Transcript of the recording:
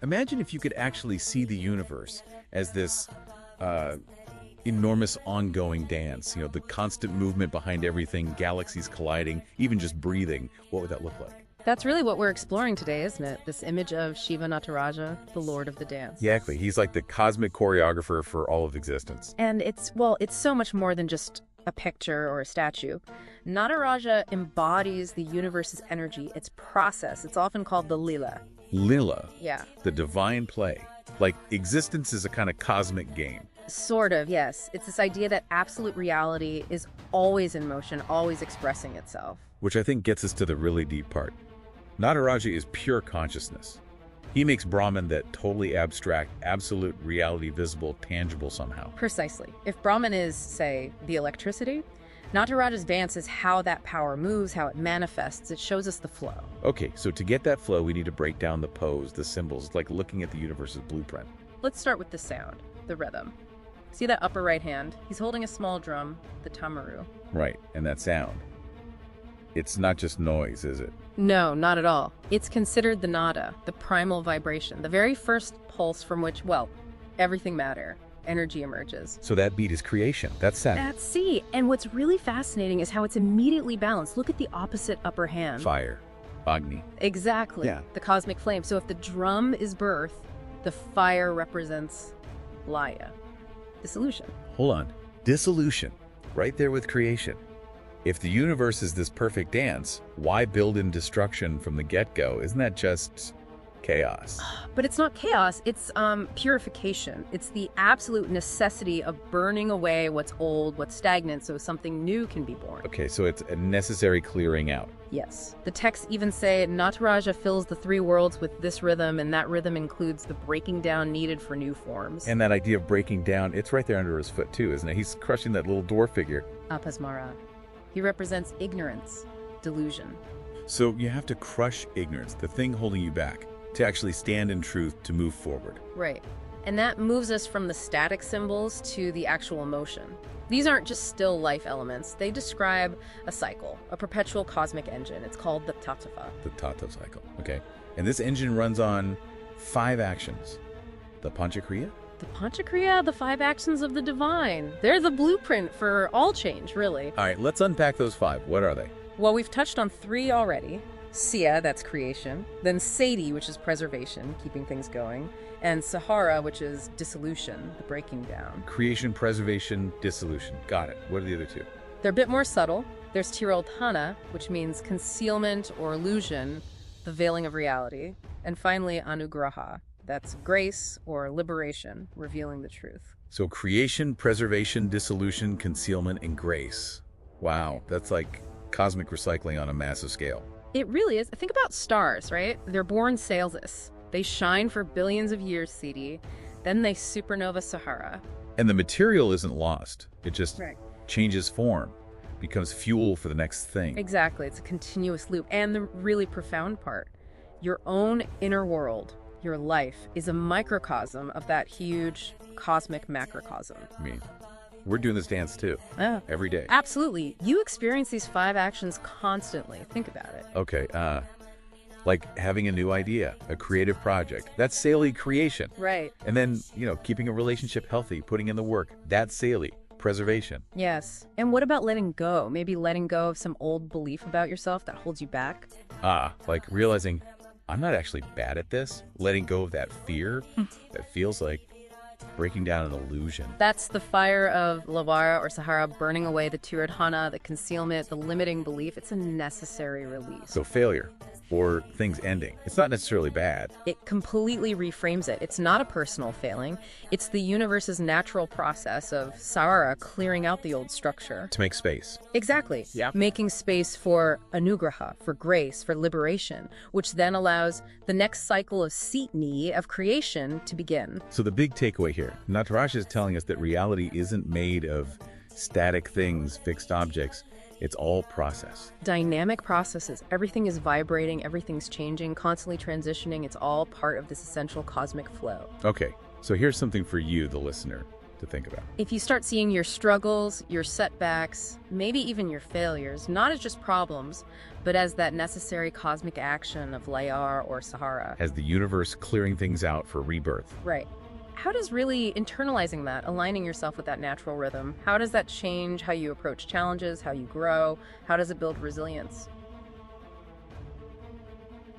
Imagine if you could actually see the universe as this enormous ongoing dance, the constant movement behind everything, galaxies colliding, even just breathing. What would that look like? That's really what we're exploring today, isn't it? This image of Shiva Nataraja, the Lord of the Dance. Exactly. He's like the cosmic choreographer for all of existence. And it's so much more than just a picture or a statue. Nataraja embodies the universe's energy, its process. It's often called the lila. Lila. Yeah. The divine play. Like existence is a kind of cosmic game. Sort of, yes. It's this idea that absolute reality is always in motion, always expressing itself. Which I think gets us to the really deep part. Nataraja is pure consciousness. He makes Brahman that totally abstract, absolute reality visible, tangible somehow. Precisely. If Brahman is, say, the electricity, Nataraja's dance is how that power moves, how it manifests. It shows us the flow. Okay, so to get that flow, we need to break down the pose, the symbols. It's like looking at the universe's blueprint. Let's start with the sound, the rhythm. See that upper right hand? He's holding a small drum, the tamaru. Right, and that sound. It's not just noise, is it? No, not at all. It's considered the nada, the primal vibration, the very first pulse from which, well, everything matter, energy emerges. So that beat is creation. That's sound. That's C. And what's really fascinating is how it's immediately balanced. Look at the opposite upper hand. Fire. Agni. Exactly. Yeah. The cosmic flame. So if the drum is birth, the fire represents Laya. Dissolution. Hold on. Dissolution. Right there with creation. If the universe is this perfect dance, why build in destruction from the get-go? Isn't that just chaos? But it's not chaos, it's purification. It's the absolute necessity of burning away what's old, what's stagnant, so something new can be born. Okay, so it's a necessary clearing out. Yes. The texts even say Nataraja fills the three worlds with this rhythm, and that rhythm includes the breaking down needed for new forms. And that idea of breaking down, it's right there under his foot too, isn't it? He's crushing that little dwarf figure. Apasmara. He represents ignorance, delusion. So you have to crush ignorance, the thing holding you back, to actually stand in truth, to move forward. Right. And that moves us from the static symbols to the actual motion. These aren't just still life elements. They describe a cycle, a perpetual cosmic engine. It's called the tattva. The tattva cycle, okay. And this engine runs on 5 actions. The Panchakriya? The Panchakriya, the 5 actions of the divine. They're the blueprint for all change, really. All right, let's unpack those 5. What are they? Well, we've touched on 3 already. Siya, that's creation. Then Sati, which is preservation, keeping things going. And Sahara, which is dissolution, the breaking down. Creation, preservation, dissolution. Got it. What are the other 2? They're a bit more subtle. There's Tirotthana, which means concealment or illusion, the veiling of reality. And finally, Anugraha. That's grace or liberation, revealing the truth. So creation, preservation, dissolution, concealment, and grace. Wow, that's like cosmic recycling on a massive scale. It really is. Think about stars, right? They're born sailless. They shine for billions of years, CD. Then they supernova Sahara. And the material isn't lost. It just changes form, becomes fuel for the next thing. Exactly. It's a continuous loop. And the really profound part, your own inner world, your life, is a microcosm of that huge cosmic macrocosm. I mean, we're doing this dance too. Oh, every day. Absolutely. You experience these 5 actions constantly. Think about it. Okay, like having a new idea, a creative project. That's Saili creation. Right. And then, keeping a relationship healthy, putting in the work. That's Saili preservation. Yes. And what about letting go? Maybe letting go of some old belief about yourself that holds you back? Like realizing I'm not actually bad at this. Letting go of that fear that feels like breaking down an illusion. That's the fire of Lavara or Sahara burning away the Tirotthana, the concealment, the limiting belief. It's a necessary release. So failure or things ending, it's not necessarily bad. It completely reframes it. It's not a personal failing. It's the universe's natural process of Sahara clearing out the old structure. To make space. Exactly. Yeah. Making space for anugraha, for grace, for liberation, which then allows the next cycle of Sitni, of creation, to begin. So the big takeaway here, Nataraja is telling us that reality isn't made of static things, fixed objects. It's all process. Dynamic processes. Everything is vibrating, everything's changing, constantly transitioning. It's all part of this essential cosmic flow. Okay, so here's something for you, the listener. to think about. If you start seeing your struggles, your setbacks, maybe even your failures, not as just problems, but as that necessary cosmic action of Layar or Sahara. As the universe clearing things out for rebirth. Right. How does really internalizing that, aligning yourself with that natural rhythm, how does that change how you approach challenges, how you grow? How does it build resilience?